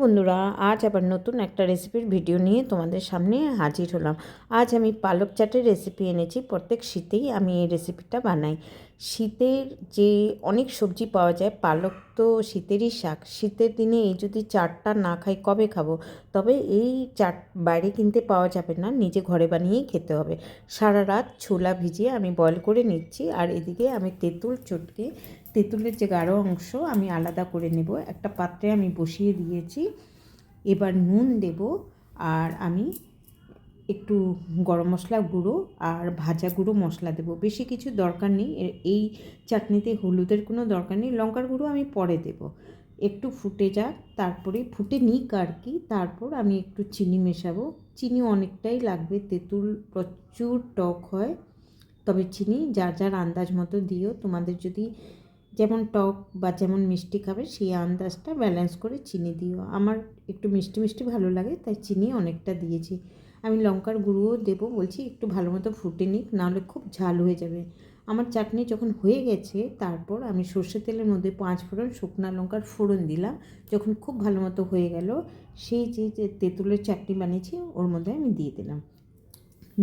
বন্ধুরা, আজ আবার নতুন একটা রেসিপির ভিডিও নিয়ে তোমাদের সামনে হাজির হলাম। আজ আমি পালক চাটের রেসিপি এনেছি। প্রত্যেক শীতেই আমি এই রেসিপিটা বানাই। শীতের যে অনেক সবজি পাওয়া যায়, পালক তো শীতেরই শাক। শীতের দিনে এই যদি চাটটা না খাই কবে খাবো? তবে এই চাট বাইরে কিনতে পাওয়া যাবে না, নিজে ঘরে বানিয়েই খেতে হবে। সারা রাত ছোলা ভিজিয়ে আমি বয়েল করে নিচ্ছি, আর এদিকে আমি তেঁতুল চটকে তেঁতুলের যে গাঢ় অংশ আমি আলাদা করে নেব। একটা পাত্রে আমি বসিয়ে দিয়েছি। এবার নুন দেব, আর আমি একটু গরম মশলা গুঁড়ো আর ভাজা গুঁড়ো মশলা দেব। বেশি কিছু দরকার নেই, এই চাটনিতে হলুদের কোনো দরকার নেই। লঙ্কার গুঁড়ো আমি পরে দেব। একটু ফুটে যাক, তারপরে ফুটে নিক আর কি, তারপর আমি একটু চিনি মেশাবো। চিনি অনেকটাই লাগবে, তেঁতুল প্রচুর টক হয়। তবে চিনি যার যার আন্দাজ মতো দিও। তোমাদের যদি যেমন টক বা যেমন মিষ্টি খাবে সেই আন্দাজটা ব্যালেন্স করে চিনি দিও। আমার একটু মিষ্টি মিষ্টি ভালো লাগে, তাই চিনি অনেকটা দিয়েছি। আমি লঙ্কার গুঁড়োও দেবো, বলছি একটু ভালো মতো ফুটে নিক, নাহলে খুব ঝাল হয়ে যাবে। আমার চাটনি যখন হয়ে গেছে, তারপর আমি সর্ষে তেলের মধ্যে 5 ফোড়ন শুকনো লঙ্কার ফোড়ন দিলাম। যখন খুব ভালো মতো হয়ে গেল, সেই যে তেঁতুলের চাটনি বানিয়েছি ওর মধ্যে আমি দিয়ে দিলাম,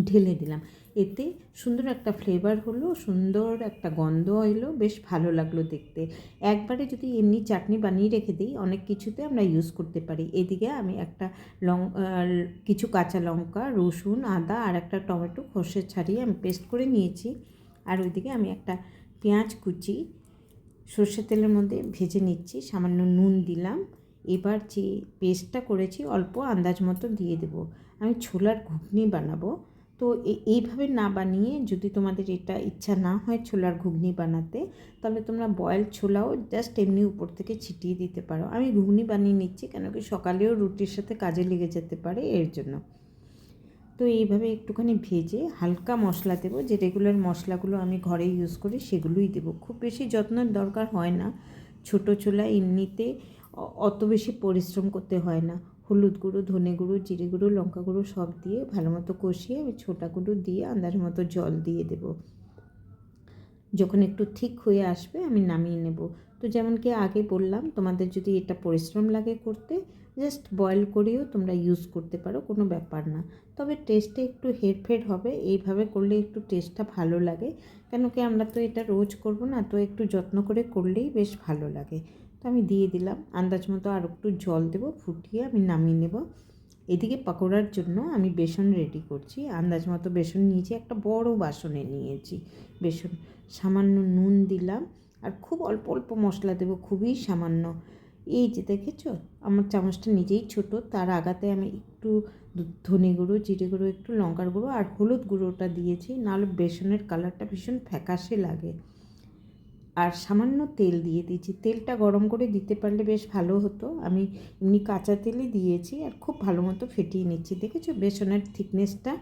ঢেলে দিলাম। এতে সুন্দর একটা ফ্লেভার হলো, সুন্দর একটা গন্ধ এলো, বেশ ভালো লাগলো দেখতে। একবারে যদি এমনি চাটনি বানিয়ে রেখে দিই, অনেক কিছুতে আমরা ইউজ করতে পারি। এদিকে আমি একটা কিছু কাঁচা লঙ্কা, রসুন, আদা আর একটা টমেটো খোসা ছাড়িয়ে আমি পেস্ট করে নিয়েছি। আর ওইদিকে আমি একটা পেঁয়াজ কুচি সর্ষের তেলের মধ্যে ভেজে নিচ্ছি, সামান্য নুন দিলাম। এবার যে পেস্টটা করেছি অল্প আন্দাজ মতো দিয়ে দেব। আমি ছোলার ঘুগনি বানাবো, তো এইভাবে না বানিয়ে যদি তোমাদের এটা ইচ্ছা না হয় ছোলার ঘুগনি বানাতে, তাহলে তোমরা বয়েল ছোলাও জাস্ট এমনি উপর থেকে ছিটিয়ে দিতে পারো। আমি ঘুগনি বানিয়ে নিচ্ছি, কেন কি সকালেও রুটির সাথে কাজে লেগে যেতে পারে, এর জন্য। তো এইভাবে একটুখানি ভেজে হালকা মশলা দেবো, যে রেগুলার মশলাগুলো আমি ঘরে ইউজ করি সেগুলোই দেবো। খুব বেশি যত্নের দরকার হয় না। ছোটো ছোলা এমনিতে অত বেশি পরিশ্রম করতে হয় না। হলুদ গুঁড়ো, ধনে গুঁড়ো, জিরে গুঁড়ো, লঙ্কা গুঁড়ো সব দিয়ে ভালো মতো কষিয়ে আমি ছোটাগুলো দিয়ে আন্দাজ মতো জল দিয়ে দেবো। যখন একটু ঠিক হয়ে আসবে আমি নামিয়ে নেব। তো যেমন কি আগে বললাম, তোমাদের যদি এটা পরিশ্রম লাগে করতে, জাস্ট বয়েল করেও তোমরা ইউজ করতে পারো, কোনো ব্যাপার না। তবে টেস্টে একটু হেরফের হবে, এইভাবে করলে একটু টেস্টটা ভালো লাগে। কেন কি আমরা তো এটা রোজ করব না, তো একটু যত্ন করে করলেই বেশ ভালো লাগে। তো আমি দিয়ে দিলাম আন্দাজ মতো, আর একটু জল দেবো, ফুটিয়ে আমি নামিয়ে নেব। এদিকে পকোড়ার জন্য আমি বেসন রেডি করছি। আন্দাজ মতো বেসন নিয়েছি, একটা বড় বাসনে নিয়েছি বেসন। সামান্য নুন দিলাম, আর খুব অল্প অল্প মশলা দেবো, খুবই সামান্য। এই যে দেখেছো, আমার চামচটা নিজেই ছোট, তার আগাতে আমি একটু ধনে গুঁড়ো, জিরে গুঁড়ো, একটু লঙ্কার গুঁড়ো আর হলুদ গুঁড়োটা দিয়েছি, নাহলে বেসনের কালারটা ভীষণ ফ্যাকাশে লাগে। আর সামান্য তেল দিয়ে দিয়েছি, তেলটা গরম করে দিতে পারলে বেশ ভালো হতো। আমি এমনি কাঁচা তেলই দিয়েছি, আর খুব ভালো মতো ফেটিয়ে নিচ্ছি। দেখেছো বেসনের থিকনেসটা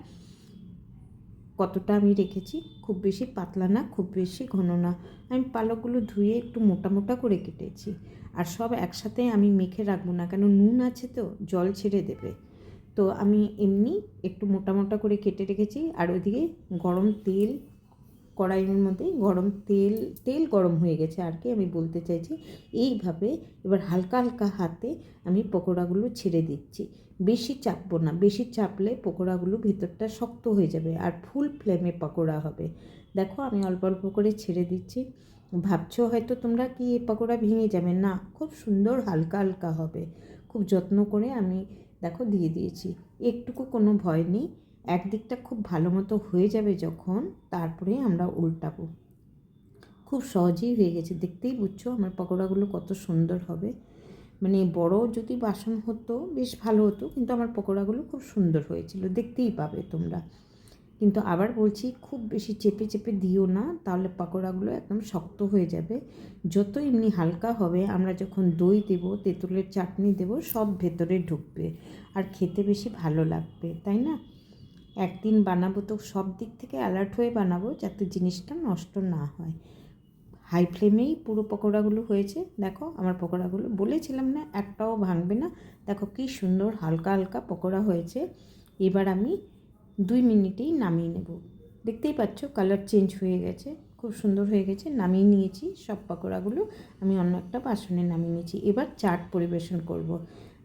কতটা আমি রেখেছি, খুব বেশি পাতলা না, খুব বেশি ঘন না। আমি পালকগুলো ধুয়ে একটু মোটা মোটা করে কেটেছি। আর সব একসাথে আমি মেখে রাখবো না, কেন নুন আছে তো, জল ছেড়ে দেবে। তো আমি এমনি একটু মোটা মোটা করে কেটে রেখেছি। আর ওইদিকে গরম তেল, কড়াইয়ের মধ্যে গরম তেল, তেল গরম হয়ে গেছে আর কি আমি বলতে চাইছি। এইভাবে এবার হালকা হালকা হাতে আমি পকোড়াগুলো ছেড়ে দিচ্ছি। বেশি চাপবো না, বেশি চাপলে পকোড়াগুলো ভিতরটা শক্ত হয়ে যাবে, আর ফুল ফ্লেমে পকোড়া হবে। দেখো আমি অল্প অল্প করে ছেড়ে দিচ্ছি। ভাবছো হয়তো তোমরা কি এই পকোড়া ভেঙে যাবে, না, খুব সুন্দর হালকা হালকা হবে। খুব যত্ন করে আমি দেখো দিয়ে দিয়েছি, একটুকু কোনো ভয় নেই। একদিকটা খুব ভালো মতো হয়ে যাবে যখন, তারপরে আমরা উল্টাবো। খুব সহজেই হয়ে গেছে, দেখতেই বুঝছো আমার পকোড়াগুলো কত সুন্দর হবে। মানে বড় যদি বাসন হতো বেশ ভালো হতো, কিন্তু আমার পকোড়াগুলো খুব সুন্দর হয়েছিল, দেখতেই পাবে তোমরা। কিন্তু আবার বলছি, খুব বেশি চেপে চেপে দিও না, তাহলে পকোড়াগুলো একদম শক্ত হয়ে যাবে। যত এমনি হালকা হবে, আমরা যখন দই দেব, তেঁতুলের চাটনি দেব, সব ভেতরে ঢুকবে, আর খেতে বেশি ভালো লাগবে, তাই না? একদিন বানাবো তো সব দিক থেকে অ্যালার্ট হয়ে বানাবো, যাতে জিনিসটা নষ্ট না হয়। হাই ফ্লেমেই পুরো পকোড়াগুলো হয়েছে। দেখো আমার পকোড়াগুলো, বলেছিলাম না একটাও ভাঙবে না। দেখো কি সুন্দর হালকা হালকা পকোড়া হয়েছে। এবার আমি 2 মিনিটেই নামিয়ে নেব। দেখতেই পাচ্ছ কালার চেঞ্জ হয়ে গেছে, খুব সুন্দর হয়ে গেছে। নামিয়ে নিয়েছি সব পকোড়াগুলো, আমি অন্য একটা বাসনে নামিয়ে নিয়েছি। এবার চাট পরিবেশন করব।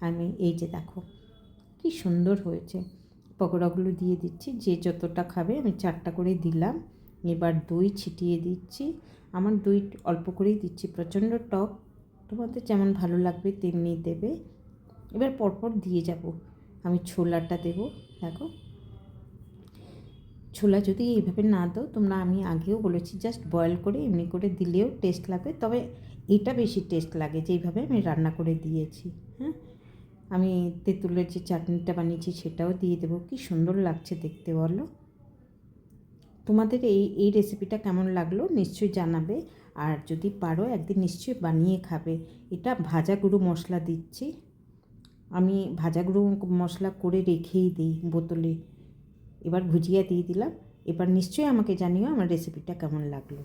আমি এই যে দেখো কি সুন্দর হয়েছে। পকোড়াগুলো দিয়ে দিচ্ছি, যে যতটা খাবে আমি 4টা করে দিলাম। এবার দই ছিটিয়ে দিচ্ছি। আমার দই অল্প করেই দিচ্ছি, প্রচণ্ড টক, তোমাদের যেমন ভালো লাগবে তেমনি দেবে। এবার পরপর দিয়ে যাব। আমি ছোলাটা দেব। দেখো, ছোলা যদি এইভাবে না দাও তোমরা, আমি আগেও বলেছি জাস্ট বয়েল করে এমনি করে দিলেও টেস্ট লাগবে, তবে এটা বেশি টেস্ট লাগে যেইভাবে আমি রান্না করে দিয়েছি। হ্যাঁ, আমি তেঁতুলের যে চাটনিটা বানিয়েছি সেটাও দিয়ে দেবো। কি সুন্দর লাগছে দেখতে বলো। তোমাদের এই রেসিপিটা কেমন লাগলো নিশ্চয়ই জানাবে, আর যদি পারো একদিন নিশ্চয়ই বানিয়ে খাবে। এটা ভাজা গুঁড়ো মশলা দিচ্ছি, আমি ভাজা গুঁড়ো মশলা করে রেখেই দিই বোতলে। এবার ভুজিয়া দিয়ে দিলাম। এবার নিশ্চয়ই আমাকে জানিও আমার রেসিপিটা কেমন লাগলো।